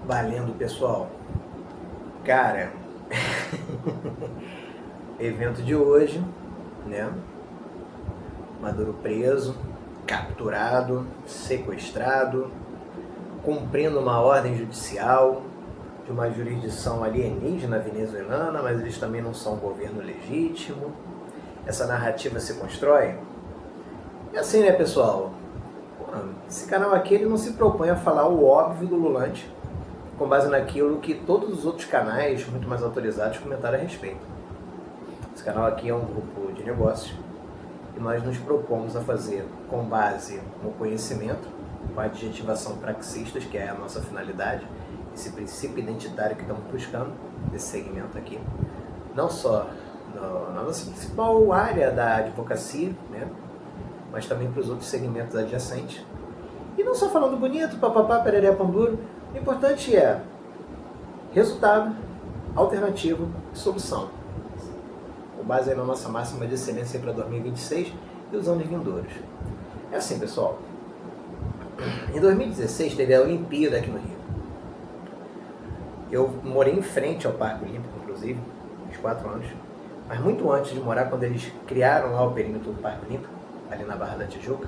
Valendo, pessoal. Cara, evento de hoje, né? Maduro preso, capturado, sequestrado, cumprindo uma ordem judicial de uma jurisdição alienígena venezuelana, mas eles também não são um governo legítimo. Essa narrativa se constrói. E assim, né, pessoal? Esse canal aqui ele não se propõe a falar o óbvio do Lulante, com base naquilo que todos os outros canais muito mais autorizados comentaram a respeito. Esse canal aqui é um grupo de negócios e nós nos propomos a fazer com base no conhecimento, com a adjetivação praxistas, que é a nossa finalidade, esse princípio identitário que estamos buscando, desse segmento aqui, não só na nossa principal área da advocacia, né, mas também para os outros segmentos adjacentes. E não só falando bonito, papapá, pereré, pão duro. O importante é resultado, alternativa e solução. Com base aí na nossa máxima de excelência para 2026 e os anos vindouros. É assim, pessoal. Em 2016 teve a Olimpíada aqui no Rio. Eu morei em frente ao Parque Olímpico, inclusive, uns 4 anos. Mas muito antes de morar, quando eles criaram lá o perímetro do Parque Olímpico, ali na Barra da Tijuca,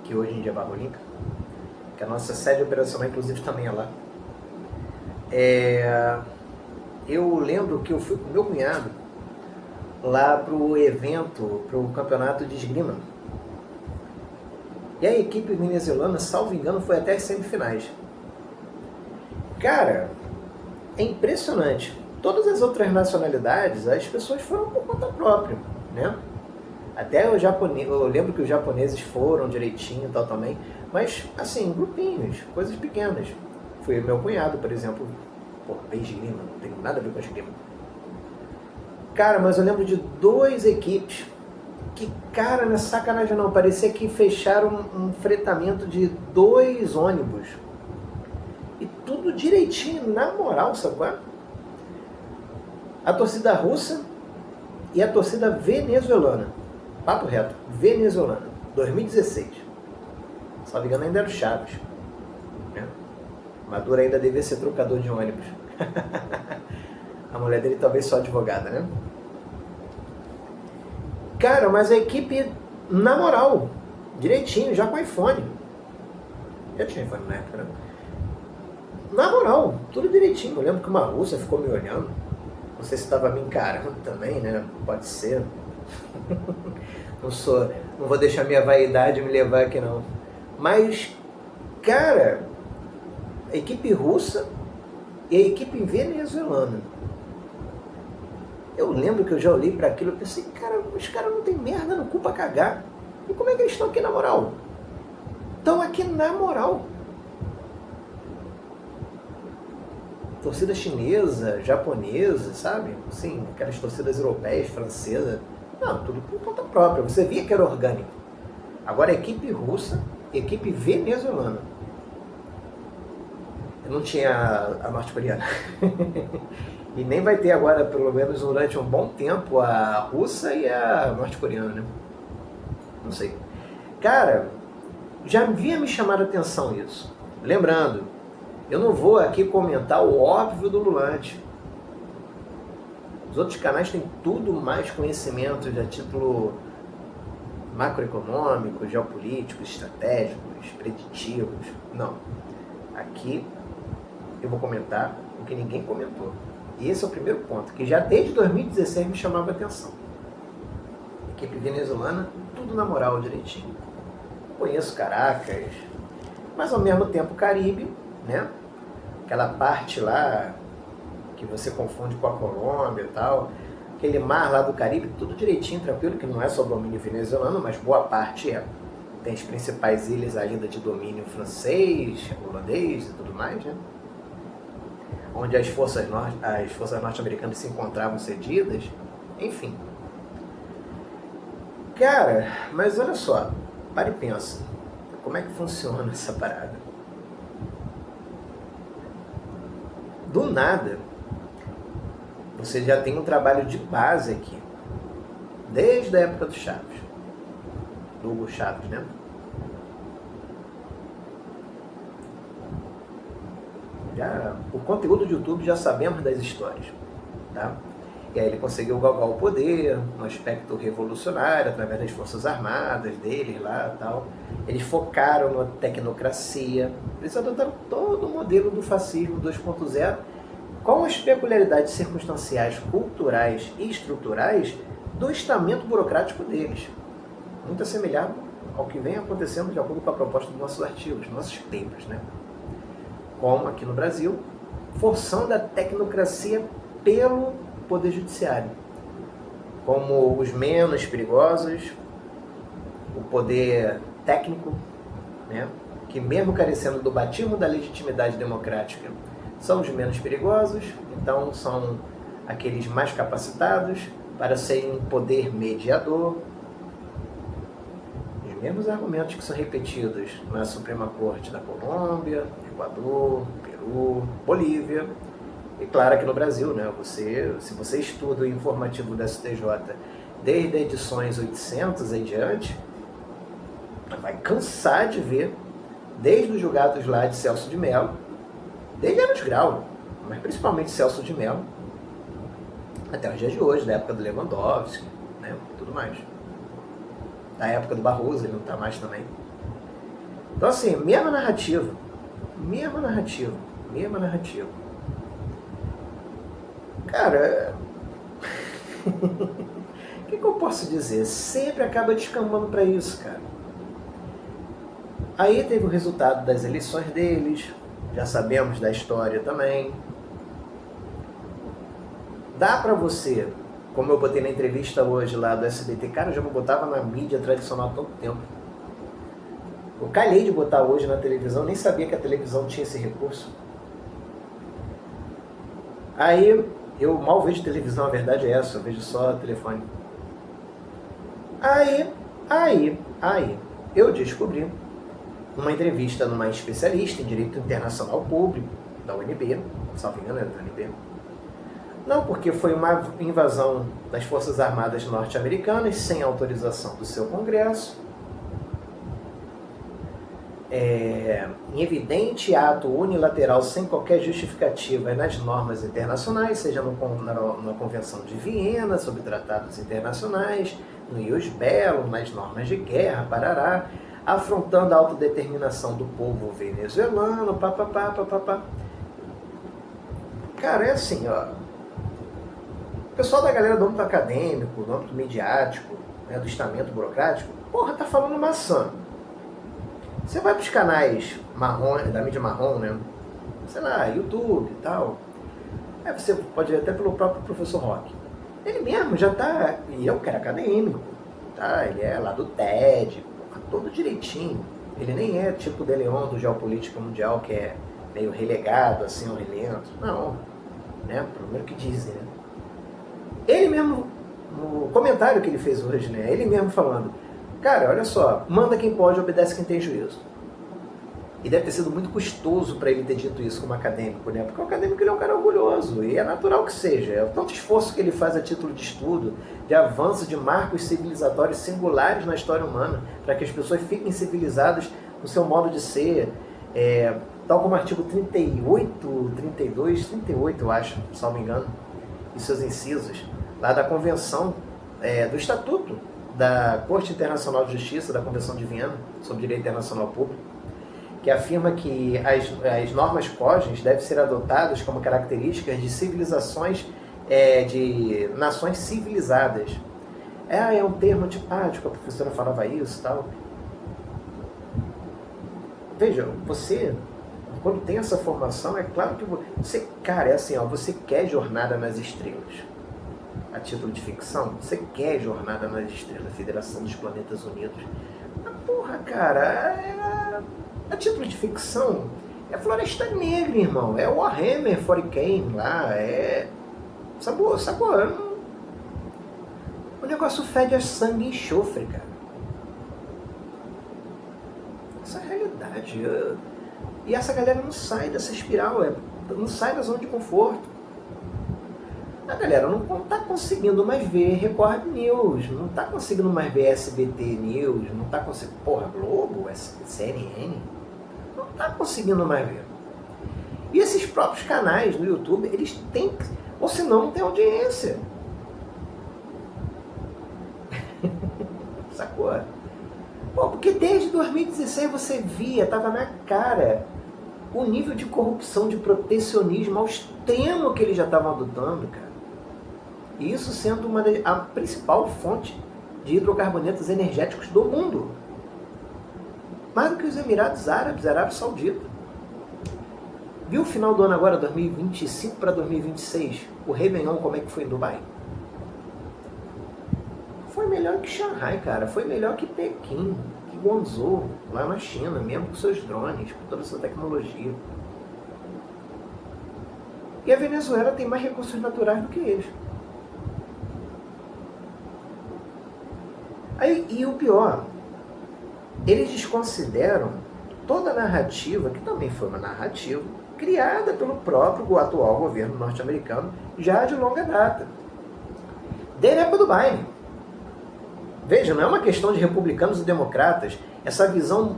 que hoje em dia é Barra Olímpica, que a nossa sede operacional, inclusive, também é lá. Eu lembro que eu fui com meu cunhado lá pro evento, pro campeonato de esgrima. E a equipe venezuelana, salvo engano, foi até as semifinais. Cara, é impressionante. Todas as outras nacionalidades, as pessoas foram por conta própria, né? Até o japonês, eu lembro que os japoneses foram direitinho e tal também, mas assim, grupinhos, coisas pequenas. Foi meu cunhado, por exemplo, fez esgrima, não tem nada a ver com esgrima. Cara, mas eu lembro de 2 equipes que, cara, não é sacanagem não, parecia que fecharam um fretamento de 2 ônibus. E tudo direitinho, na moral, sabe qual é? A torcida russa e a torcida venezuelana. Papo reto, venezuelana, 2016. Se não me engano, ainda era o Chaves. Né? Maduro ainda devia ser trocador de ônibus. A mulher dele talvez só advogada, né? Cara, mas a equipe, na moral, direitinho, já com iPhone. Já tinha iPhone na época, né? Na moral, tudo direitinho. Eu lembro que uma russa ficou me olhando. Não sei se estava me encarando também, né? Pode ser. Não vou deixar minha vaidade me levar aqui não. Mas, cara, a equipe russa e a equipe venezuelana. Eu lembro que eu já olhei para aquilo e pensei, cara, os caras não tem merda no cu pra cagar. E como é que eles estão aqui na moral? Estão aqui na moral. Torcida chinesa, japonesa, sabe? Sim, aquelas torcidas europeias, francesas. Não, tudo por conta própria. Você via que era orgânico. Agora, a equipe russa, equipe venezuelana. Eu não tinha a norte-coreana. E nem vai ter agora, pelo menos durante um bom tempo, a russa e a norte-coreana, né? Não sei. Cara, já havia me chamado a atenção isso. Lembrando, eu não vou aqui comentar o óbvio do Lulante. Os outros canais têm tudo mais conhecimento a título macroeconômico, geopolítico, estratégicos, preditivos. Não. Aqui eu vou comentar o que ninguém comentou. E esse é o primeiro ponto, que já desde 2016 me chamava a atenção. Equipe venezuelana, tudo na moral direitinho. Conheço Caracas, mas ao mesmo tempo Caribe, né? Aquela parte lá que você confunde com a Colômbia e tal, aquele mar lá do Caribe, tudo direitinho, tranquilo, que não é só domínio venezuelano, mas boa parte é. Tem as principais ilhas ainda de domínio francês, holandês e tudo mais, né? Onde as forças norte-americanas se encontravam cedidas, enfim. Cara, mas olha só, para e pensa, como é que funciona essa parada? Do nada, você já tem um trabalho de base aqui, desde a época do Chaves, do Hugo Chaves, né? por conteúdo de YouTube já sabemos das histórias, tá? E aí ele conseguiu galgar o poder, um aspecto revolucionário, através das forças armadas deles lá e tal. Eles focaram na tecnocracia, eles adotaram todo o modelo do fascismo 2.0, com as peculiaridades circunstanciais, culturais e estruturais do estamento burocrático deles. Muito assemelhado ao que vem acontecendo de acordo com a proposta dos nossos artigos, nossos papers, né? Como aqui no Brasil, forçando a tecnocracia pelo Poder Judiciário, como os menos perigosos, o poder técnico, né? Que mesmo carecendo do batismo da legitimidade democrática, são os menos perigosos, então são aqueles mais capacitados para serem um poder mediador. Os mesmos argumentos que são repetidos na Suprema Corte da Colômbia, Equador, Peru, Bolívia, e claro aqui no Brasil, né? Se você estuda o informativo da STJ desde edições 800 em diante, vai cansar de ver, desde os julgados lá de Celso de Mello, desde Eros Grau, mas principalmente Celso de Mello, até os dias de hoje, da época do Lewandowski, né? Tudo mais. Da época do Barroso, ele não está mais também. Então assim, mesma narrativa. Cara, o que eu posso dizer? Sempre acaba descambando para isso, cara. Aí teve o resultado das eleições deles, já sabemos da história também. Dá para você, como eu botei na entrevista hoje lá do SBT, cara, eu já não botava na mídia tradicional há tanto tempo. Eu calhei de botar hoje na televisão, nem sabia que a televisão tinha esse recurso. Aí, eu mal vejo televisão, a verdade é essa, eu vejo só telefone. Aí, eu descobri uma entrevista numa especialista em Direito Internacional Público, da UNB, salvo engano era da UNB. Não, porque foi uma invasão das Forças Armadas norte-americanas sem autorização do seu Congresso, em evidente ato unilateral sem qualquer justificativa nas normas internacionais, seja na Convenção de Viena sobre tratados internacionais, no ius bellum, nas normas de guerra, parará, afrontando a autodeterminação do povo venezuelano, papapá. Cara, é assim, ó. O pessoal da galera do âmbito acadêmico, do âmbito midiático, né, do estamento burocrático, porra, tá falando maçã. Você vai pros canais marrom, da mídia marrom, né? Sei lá, YouTube e tal. Aí você pode ver até pelo próprio professor Roque. Ele mesmo já tá, e eu que era acadêmico, tá? Ele é lá do TED, porra, todo direitinho. Ele nem é tipo o De Leon do Geopolítica Mundial, que é meio relegado, assim, ao relento. Não, né? Primeiro que dizem, né? Ele mesmo, no comentário que ele fez hoje, né? Ele mesmo falando, cara, olha só, manda quem pode, obedece quem tem juízo. E deve ter sido muito custoso para ele ter dito isso como acadêmico, né? Porque o acadêmico ele é um cara orgulhoso, e é natural que seja. É o tanto esforço que ele faz a título de estudo, de avanço de marcos civilizatórios singulares na história humana, para que as pessoas fiquem civilizadas no seu modo de ser, tal como o artigo 38, 32, 38, eu acho, se não me engano, e seus incisos, lá da Convenção, do Estatuto da Corte Internacional de Justiça, da Convenção de Viena, sobre Direito Internacional Público, que afirma que as normas cógenes devem ser adotadas como características de civilizações, de nações civilizadas. É um termo antipático, a professora falava isso e tal. Veja, você, quando tem essa formação, é claro que você, cara, é assim, ó, você quer Jornada nas Estrelas. A título de ficção, você quer Jornada nas Estrelas, Federação dos Planetas Unidos. Mas, porra, cara, a título de ficção, é Floresta Negra, irmão. É Warhammer 40k lá, sacou? O negócio fede a sangue e enxofre, cara. Essa é a realidade. E essa galera não sai dessa espiral, não sai da zona de conforto. A galera não está conseguindo mais ver Record News, não está conseguindo mais ver SBT News, não está conseguindo... Porra, Globo, CNN, não está conseguindo mais ver. E esses próprios canais no YouTube, eles têm, ou senão não tem audiência. Sacou? Pô, porque desde 2016 você via, tava na cara, o nível de corrupção, de protecionismo ao extremo que eles já estavam adotando, cara. E isso sendo a principal fonte de hidrocarbonetos energéticos do mundo. Mais do que os Emirados Árabes, Arábia Saudita. Viu o final do ano agora, 2025 para 2026? O Réveillon, como é que foi em Dubai? Foi melhor que Xangai, cara. Foi melhor que Pequim, que Guangzhou, lá na China, mesmo com seus drones, com toda essa tecnologia. E a Venezuela tem mais recursos naturais do que eles. Aí, e o pior, eles desconsideram toda a narrativa, que também foi uma narrativa, criada pelo próprio atual governo norte-americano, já de longa data. Desde a época do Biden. Veja, não é uma questão de republicanos e democratas, essa visão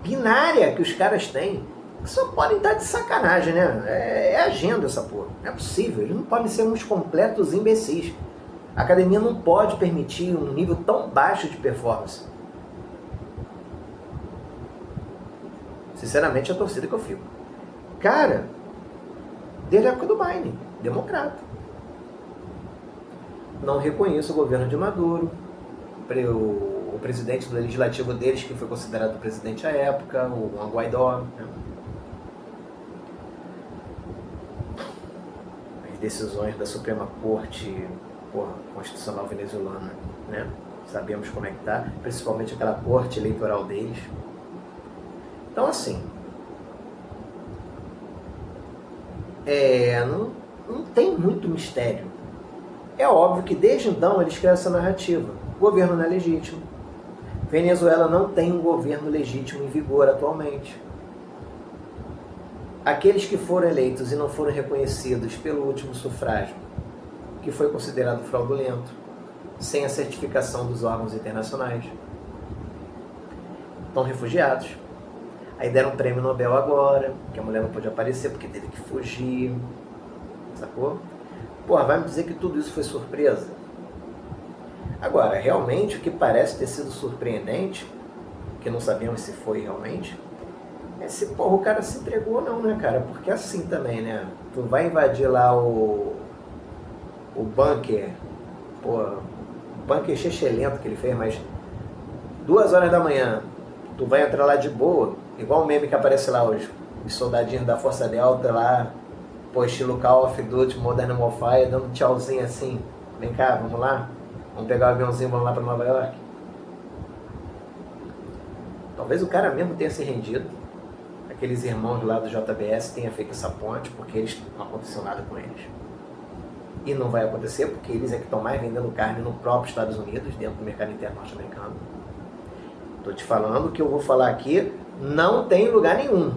binária que os caras têm, que só podem estar de sacanagem, né? É agenda essa porra. Não é possível, eles não podem ser uns completos imbecis. A academia não pode permitir um nível tão baixo de performance. Sinceramente, é a torcida que eu fico. Cara, desde a época do Biden, democrata. Não reconheço o governo de Maduro, o presidente do legislativo deles, que foi considerado presidente à época, o Juan Guaidó. Né? As decisões da Suprema Corte Constitucional Venezuelana, né? Sabemos como é que tá, principalmente aquela corte eleitoral deles. Então, assim, não tem muito mistério. É óbvio que desde então eles criaram essa narrativa. O governo não é legítimo. Venezuela não tem um governo legítimo em vigor atualmente. Aqueles que foram eleitos e não foram reconhecidos pelo último sufrágio, que foi considerado fraudulento, sem a certificação dos órgãos internacionais, estão refugiados. Aí deram um prêmio Nobel agora, que a mulher não pôde aparecer porque teve que fugir, sacou? Porra, vai me dizer que tudo isso foi surpresa? Agora, realmente, o que parece ter sido surpreendente, que não sabemos se foi realmente, é se, porra, o cara se entregou ou não, né, cara? Porque assim também, né? Tu vai invadir lá o bunker, porra, o bunker chechelento que ele fez, mas 2 horas da manhã, tu vai entrar lá de boa, igual o meme que aparece lá hoje, os soldadinhos da Força Delta lá, pô, estilo Call of Duty, Modern Warfare, dando tchauzinho assim, vem cá, vamos lá, vamos pegar o aviãozinho, vamos lá para Nova York. Talvez o cara mesmo tenha se rendido, aqueles irmãos lá do JBS tenham feito essa ponte, porque eles não aconteceu nada com eles. E não vai acontecer, porque eles é que estão mais vendendo carne no próprio Estados Unidos, dentro do mercado interno norte-americano. Estou te falando que eu vou falar aqui, não tem lugar nenhum.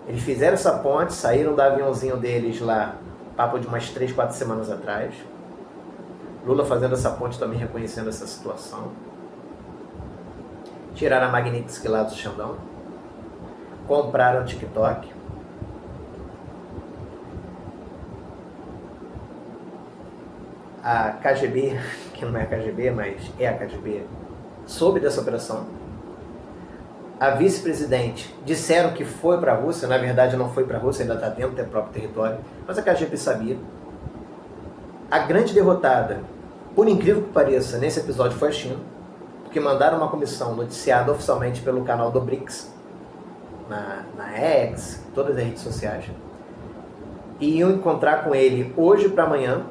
Eles fizeram essa ponte, saíram do aviãozinho deles lá, papo de umas 3, 4 semanas atrás. Lula fazendo essa ponte também, reconhecendo essa situação. Tiraram a Magnitsky lá do Xandão. Compraram o TikTok. A KGB, que não é a KGB, mas é a KGB, soube dessa operação. A vice-presidente disseram que foi para a Rússia, na verdade não foi para a Rússia, ainda está dentro do próprio território, mas a KGB sabia. A grande derrotada, por incrível que pareça, nesse episódio foi a China, porque mandaram uma comissão noticiada oficialmente pelo canal do BRICS, na X, todas as redes sociais, e iam encontrar com ele hoje para amanhã,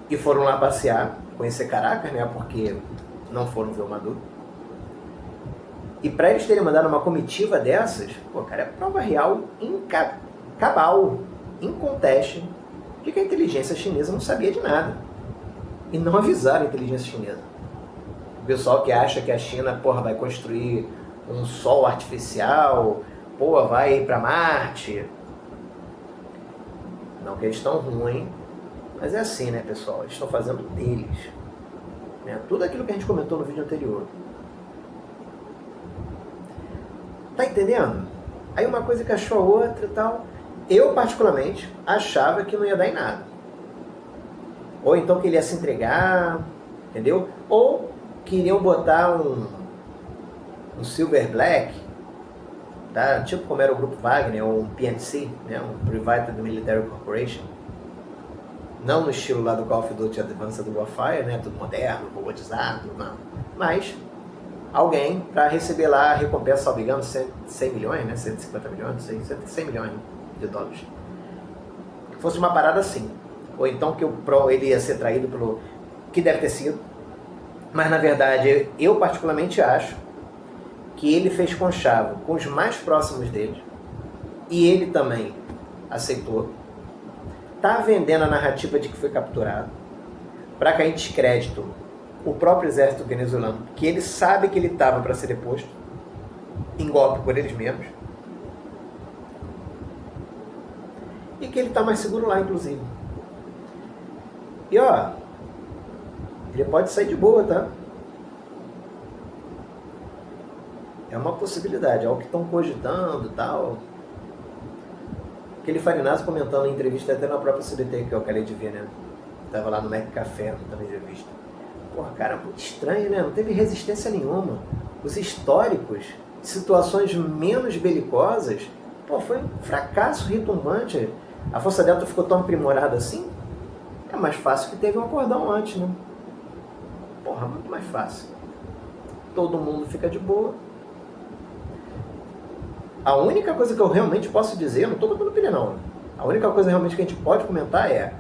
e foram lá passear, conhecer Caracas, né, porque não foram ver o Maduro. E para eles terem mandado uma comitiva dessas, pô, cara, é prova real, cabal, inconteste, de que a inteligência chinesa não sabia de nada. E não avisaram a inteligência chinesa. O pessoal que acha que a China, porra, vai construir um sol artificial, porra, vai ir para Marte. Não que eles estão ruins, mas é assim, né, pessoal? Eles estão fazendo deles. Né? Tudo aquilo que a gente comentou no vídeo anterior. Tá entendendo? Aí uma coisa encaixou a outra e tal. Eu, particularmente, achava que não ia dar em nada. Ou então que ele ia se entregar, entendeu? Ou queriam botar um Silver Black, tá? Tipo como era o Grupo Wagner, ou um PNC, né? Um Private Military Corporation. Não no estilo lá do Call of Duty Advanced Warfare, né? Tudo moderno, robotizado, não. Mas alguém para receber lá a recompensa, salvo engano, 100 milhões, né? 150 milhões, 100 milhões de dólares. Que fosse uma parada assim. Ou então que ele ia ser traído pelo... que deve ter sido. Mas na verdade, eu particularmente acho que ele fez conchavo com os mais próximos dele. E ele também aceitou. Tá vendendo a narrativa de que foi capturado. Para cair em descrédito o próprio exército venezuelano, que ele sabe que ele estava para ser deposto, em golpe por eles mesmos. E que ele está mais seguro lá, inclusive. E ó, ele pode sair de boa, tá? É uma possibilidade, é o que estão cogitando e tal. Aquele Farinazzo comentando em entrevista até na própria CBT, que eu acabei de ver, né? Tava lá no Mac Café, na entrevista. Porra, cara, muito estranho, né? Não teve resistência nenhuma. Os históricos, situações menos belicosas, pô, foi um fracasso retumbante. A Força Delta ficou tão aprimorada assim? É mais fácil que teve um acordão antes, né? Porra, muito mais fácil. Todo mundo fica de boa. A única coisa que eu realmente posso dizer, eu não estou botando pilha não, a única coisa realmente que a gente pode comentar é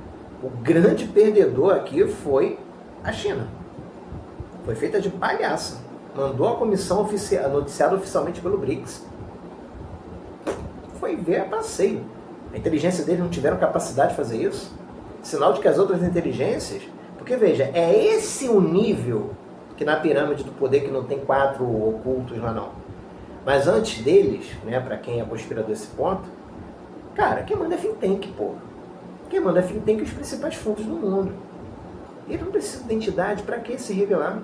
o grande perdedor aqui foi a China. Foi feita de palhaça. Mandou a comissão noticiada oficialmente pelo BRICS. Foi ver a passeio. A inteligência deles não tiveram capacidade de fazer isso. Sinal de que as outras inteligências... Porque, veja, é esse o nível que na pirâmide do poder que não tem 4 ocultos lá não. Mas antes deles, né, para quem é conspirador desse ponto, cara, quem manda é think tank, porra. Quem manda é think tank os principais fundos do mundo. Ele não precisa de identidade, para que se revelar?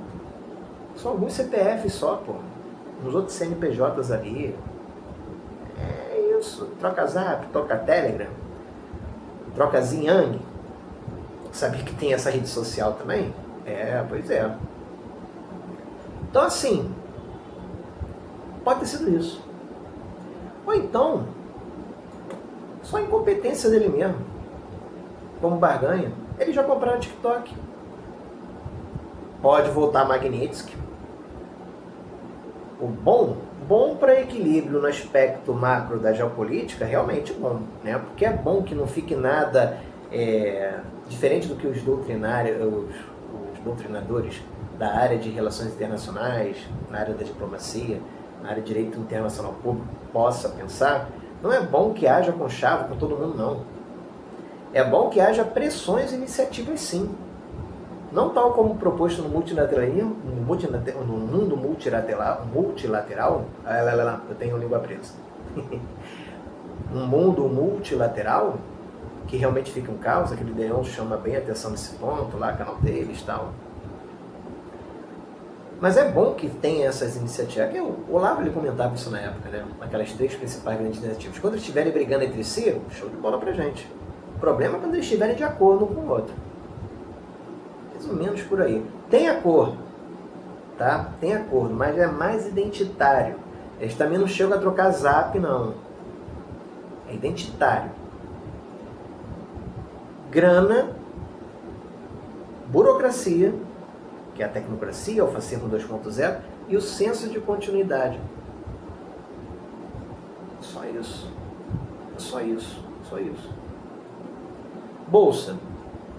São alguns CPFs só, porra. Uns outros CNPJs ali. É isso. Troca Zap, troca Telegram, troca Xinyang. Sabia que tem essa rede social também? É, pois é. Então assim, pode ter sido isso. Ou então, só incompetência dele mesmo. Como barganha. Ele já compraram o TikTok. Pode voltar Magnitsky. O bom para equilíbrio no aspecto macro da geopolítica, realmente bom, né? Porque é bom que não fique nada diferente do que os doutrinadores da área de relações internacionais, na área da diplomacia, na área de direito internacional público possa pensar. Não é bom que haja conchavo com todo mundo, não. É bom que haja pressões e iniciativas, sim. Não tal como proposto no multilateralismo, no mundo multilateral, eu tenho língua presa. Um mundo multilateral, que realmente fica um caos, aquele Leão chama bem a atenção nesse ponto, lá, canal deles e tal. Mas é bom que tenha essas iniciativas. O Olavo ele comentava isso na época, né? Aquelas 3 principais grandes iniciativas. Quando eles estiverem brigando entre si, show de bola pra gente. O problema é quando eles estiverem de acordo um com o outro. Mais ou menos por aí. Tem acordo, tá? Tem acordo, mas é mais identitário. Eles também não chegam a trocar zap, não. É identitário. Grana, burocracia, que é a tecnocracia, o fascismo 2.0, e o senso de continuidade. Só isso. Só isso. Só isso. Bolsa.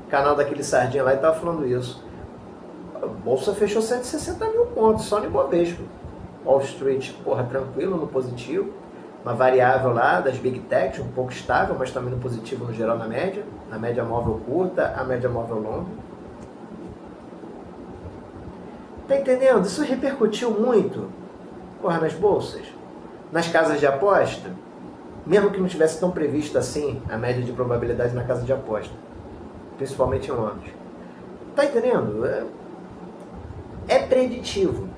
Canal daquele sardinha lá e estava falando isso. A Bolsa fechou 160 mil pontos, só no Ibovespa. Wall Street, porra, tranquilo, no positivo. Uma variável lá das Big Techs, um pouco estável, mas também no positivo no geral na média. Na média móvel curta, a média móvel longa. Tá entendendo? Isso repercutiu muito, porra, nas bolsas. Nas casas de aposta, mesmo que não tivesse tão previsto assim a média de probabilidade na casa de aposta. Principalmente em Londres. Tá entendendo? É preditivo.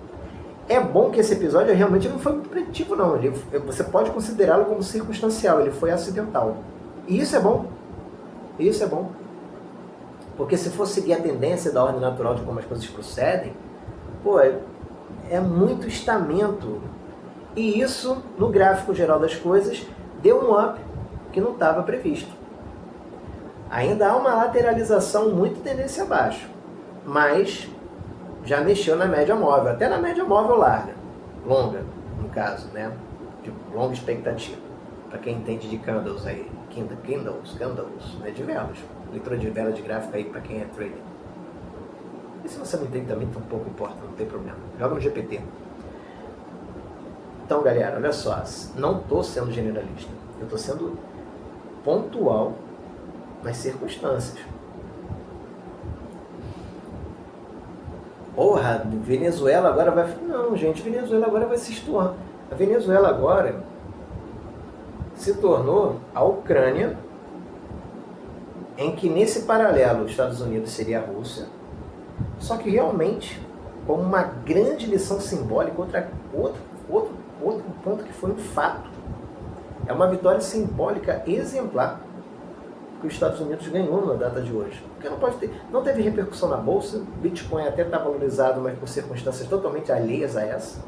É bom que esse episódio realmente não foi muito preditivo, não. Você pode considerá-lo como circunstancial, ele foi acidental. E isso é bom. Isso é bom. Porque se for seguir a tendência da ordem natural de como as coisas procedem, pô, é muito estamento. E isso, no gráfico geral das coisas, deu um up que não estava previsto. Ainda há uma lateralização muito tendência abaixo, mas já mexeu na média móvel, até na média móvel larga, longa, no caso, né? De longa expectativa. Para quem entende de candles aí, candles, né? De velas. Leitura de vela de gráfico aí para quem é trader. E se você não entende também, tão pouco importa, não tem problema. Joga no GPT. Então, galera, olha só, não estou sendo generalista, eu estou sendo pontual nas circunstâncias. Porra, Venezuela agora vai... Não, gente, Venezuela agora vai se situar. A Venezuela agora se tornou a Ucrânia, em que nesse paralelo os Estados Unidos seria a Rússia, só que realmente, como uma grande lição simbólica, outro ponto que foi um fato. É uma vitória simbólica exemplar que os Estados Unidos ganhou na data de hoje. Porque não teve repercussão na Bolsa, o Bitcoin até está valorizado, mas por circunstâncias totalmente alheias a essa.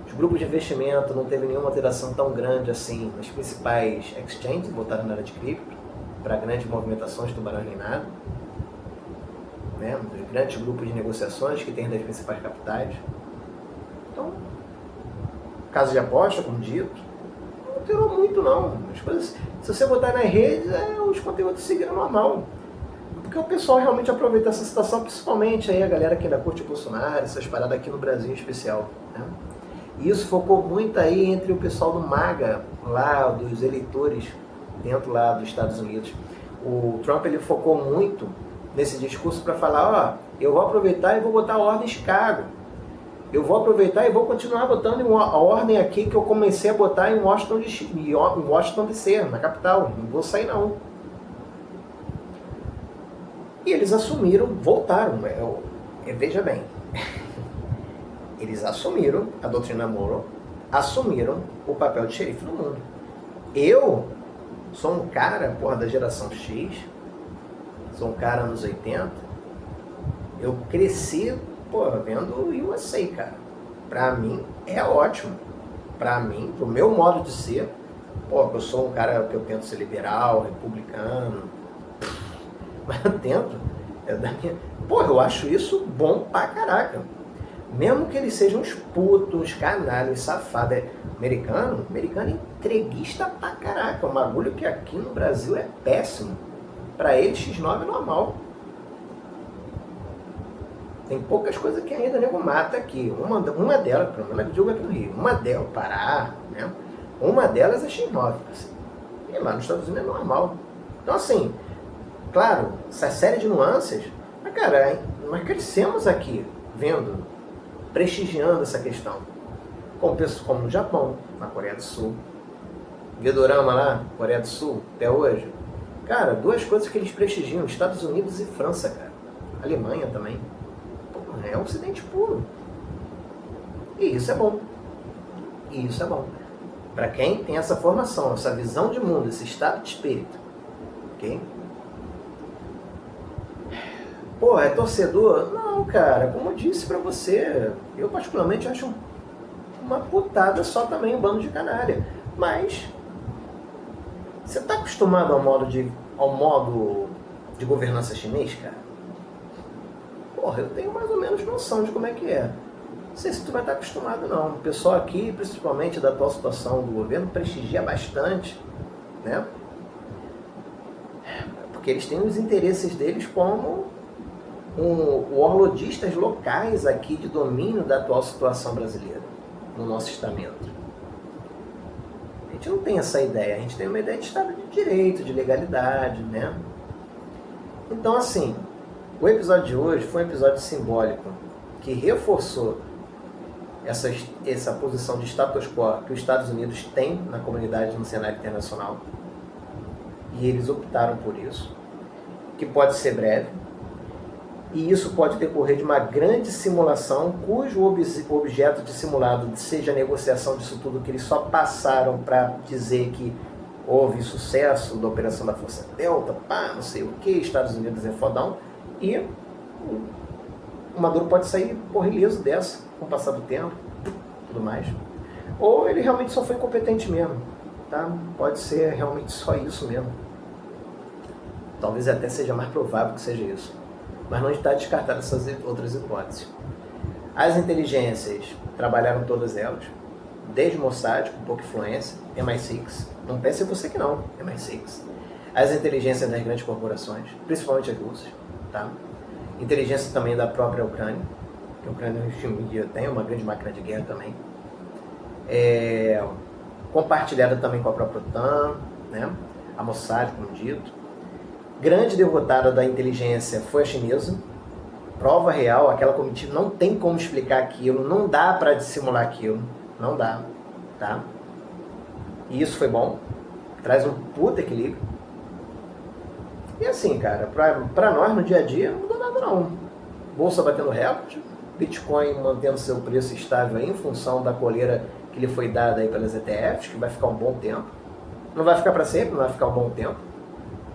Os grupos de investimento não teve nenhuma alteração tão grande assim nas principais exchanges, voltaram na área de cripto, para grandes movimentações, tubarão nem nada. Né? Os grandes grupos de negociações que tem das principais capitais. Então, casa de aposta, como dito, não alterou muito não. As coisas, se você botar nas redes, os conteúdos seguiram normal. Porque o pessoal realmente aproveita essa situação, principalmente aí a galera que ainda curte o Bolsonaro, essas paradas aqui no Brasil em especial. Né? E isso focou muito aí entre o pessoal do MAGA, lá dos eleitores dentro lá dos Estados Unidos. O Trump ele focou muito nesse discurso para falar, eu vou aproveitar e vou botar a ordem em Chicago. Eu vou aproveitar e vou continuar botando a ordem aqui que eu comecei a botar em Washington DC, na capital. Não vou sair não. E eles assumiram, voltaram. Veja bem, eles assumiram a doutrina Monroe, assumiram o papel de xerife do mundo. Eu sou um cara, da geração X, sou um cara anos 80, eu cresci, vendo o USA, cara. Pra mim, é ótimo. Pra mim, pro meu modo de ser, eu sou um cara que eu tento ser liberal, republicano, mas eu tento, eu acho isso bom pra caraca. Mesmo que eles sejam uns putos, canalhas, safados, americano é entreguista pra caraca, um bagulho que aqui no Brasil é péssimo. Pra eles, X9 é normal. Tem poucas coisas que ainda nego mata aqui. Uma delas, pelo menos eu digo aqui no Rio, uma delas, Pará, né? Uma delas é X9. Assim. E lá nos Estados Unidos é normal. Então assim, claro, essa série de nuances, mas cara, nós crescemos aqui, vendo, prestigiando essa questão. Como no Japão, na Coreia do Sul. Vidorama lá, Coreia do Sul, até hoje. Cara, duas coisas que eles prestigiam, Estados Unidos e França, cara. Alemanha também. É um ocidente puro. E isso é bom. E isso é bom. Para quem tem essa formação, essa visão de mundo, esse estado de espírito. Ok? É torcedor? Não, cara. Como eu disse pra você, eu particularmente acho uma putada só também um bando de canalha. Mas você tá acostumado ao modo de governança chinês, cara? Eu tenho mais ou menos noção de como é que é. Não sei se tu vai estar acostumado, não. O pessoal aqui, principalmente da atual situação do governo, prestigia bastante, né? Porque eles têm os interesses deles como warlordistas locais aqui de domínio da atual situação brasileira, no nosso estamento. A gente não tem essa ideia. A gente tem uma ideia de Estado de Direito, de legalidade, né? Então, assim... O episódio de hoje foi um episódio simbólico que reforçou essa posição de status quo que os Estados Unidos têm na comunidade no cenário internacional. E eles optaram por isso, que pode ser breve. e isso pode decorrer de uma grande simulação, cujo objeto de simulado seja a negociação disso tudo, que eles só passaram para dizer que houve sucesso da operação da Força Delta, pá, não sei o que, Estados Unidos é fodão, e o Maduro pode sair por ileso dessa, com o passar do tempo, tudo mais. Ou ele realmente só foi incompetente mesmo, tá? Pode ser realmente só isso mesmo. Talvez até seja mais provável que seja isso. Mas não está descartado essas outras hipóteses. As inteligências, trabalharam todas elas, desde Mossad, com pouca influência, MI6, não pense você que não, MI6. As inteligências das grandes corporações, principalmente as russas, tá? Inteligência também da própria Ucrânia, que a Ucrânia hoje em dia tem uma grande máquina de guerra também. Compartilhada também com a própria OTAN, né? A Mossad, como dito. Grande derrotada da inteligência foi a chinesa. Prova real, aquela comitiva não tem como explicar aquilo, não dá para dissimular aquilo, não dá, tá? E isso foi bom, traz um puta equilíbrio. E assim, cara, pra nós no dia a dia não mudou nada não. Bolsa batendo recorde, Bitcoin mantendo seu preço estável aí, em função da coleira que lhe foi dada aí pelas ETFs, que vai ficar um bom tempo. Não vai ficar para sempre, não vai ficar um bom tempo.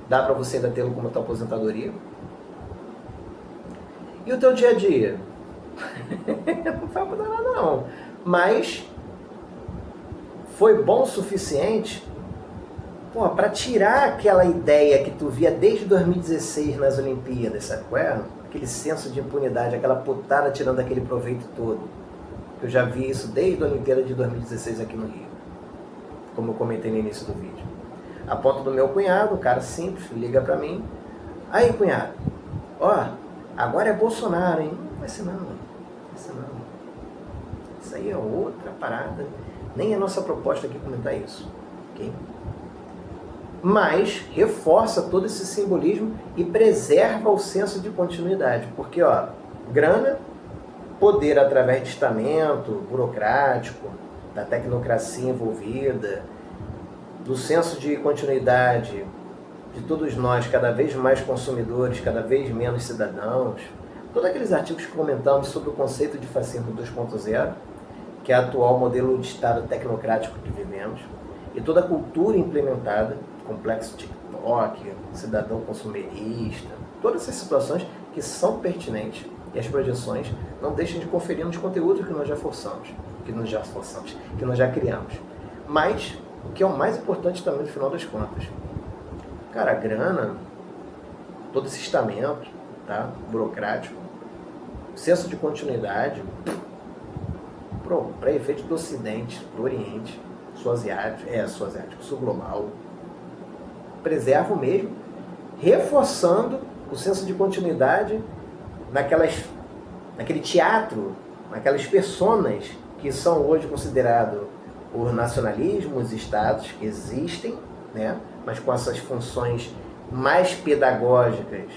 Dá para você ainda tê-lo como tua aposentadoria. E o teu dia a dia? Não vai mudar nada não. Mas foi bom o suficiente para tirar aquela ideia que tu via desde 2016 nas Olimpíadas, sabe qual é? Aquele senso de impunidade, aquela putada tirando aquele proveito todo. Eu já vi isso desde a Olimpíada de 2016 aqui no Rio, como eu comentei no início do vídeo. A ponto do meu cunhado, um cara simples, liga pra mim. Aí, cunhado, agora é Bolsonaro, hein? Não vai ser não, Isso aí é outra parada. Nem é nossa proposta aqui comentar isso, ok? Mas reforça todo esse simbolismo e preserva o senso de continuidade. Porque, grana, poder através de estamento burocrático, da tecnocracia envolvida, do senso de continuidade de todos nós, cada vez mais consumidores, cada vez menos cidadãos. Todos aqueles artigos que comentamos sobre o conceito de fascismo 2.0, que é o atual modelo de Estado tecnocrático que vivemos, e toda a cultura implementada, complexo TikTok, cidadão consumerista, todas essas situações que são pertinentes, e as projeções não deixam de conferir nos conteúdos que nós já que nós já criamos. Mas o que é o mais importante também no final das contas, cara, a grana, todo esse estamento, tá, burocrático, senso de continuidade, para efeito do Ocidente, do Oriente, sul asiático, sul global, preserva o mesmo, reforçando o senso de continuidade naquele teatro, naquelas personas que são hoje considerados o nacionalismo, os estados que existem, né, mas com essas funções mais pedagógicas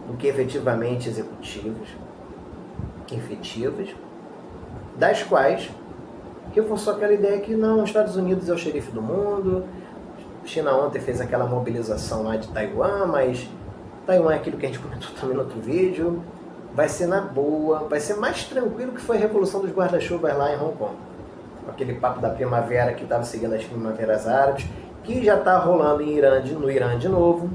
do que efetivamente efetivas, das quais reforçou aquela ideia que não, os Estados Unidos é o xerife do mundo, China ontem fez aquela mobilização lá de Taiwan, mas Taiwan é aquilo que a gente comentou também no outro vídeo, vai ser na boa, vai ser mais tranquilo que foi a Revolução dos Guarda-Chuvas lá em Hong Kong. Aquele papo da primavera que estava seguindo as primaveras árabes, que já está rolando no Irã de novo.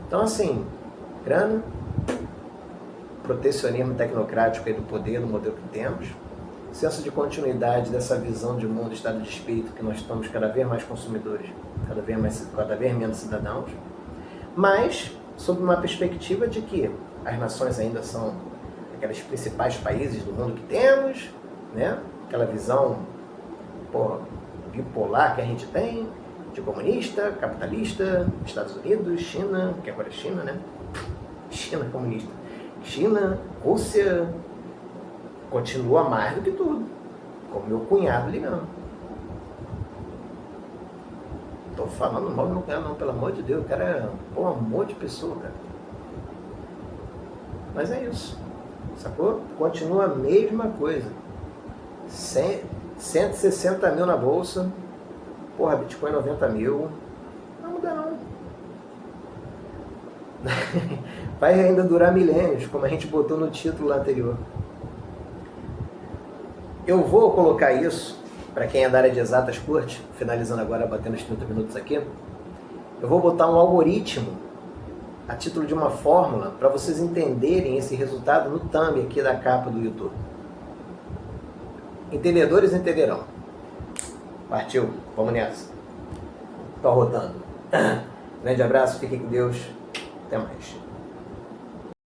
Então assim, grana, protecionismo tecnocrático aí do poder, do modelo que temos, senso de continuidade dessa visão de mundo, estado de espírito, que nós estamos cada vez mais consumidores, cada vez menos cidadãos, mas sob uma perspectiva de que as nações ainda são aqueles principais países do mundo que temos, né? Aquela visão bipolar que a gente tem, de comunista, capitalista, Estados Unidos, China, que agora é China, né? China comunista. China, Rússia, continua mais do que tudo, como meu cunhado ligando. Tô falando mal do meu cunhado não, pelo amor de Deus, o cara é um amor de pessoa, cara. Mas é isso, sacou? Continua a mesma coisa. 160 mil na bolsa, Bitcoin 90 mil, não muda não. Vai ainda durar milênios, como a gente botou no título anterior. Eu vou colocar isso, para quem é da área de exatas curte, finalizando agora, batendo os 30 minutos aqui, eu vou botar um algoritmo a título de uma fórmula para vocês entenderem esse resultado no thumb aqui da capa do YouTube. Entendedores entenderão. Partiu, vamos nessa. Tô rotando. Grande abraço, fiquem com Deus. Até mais.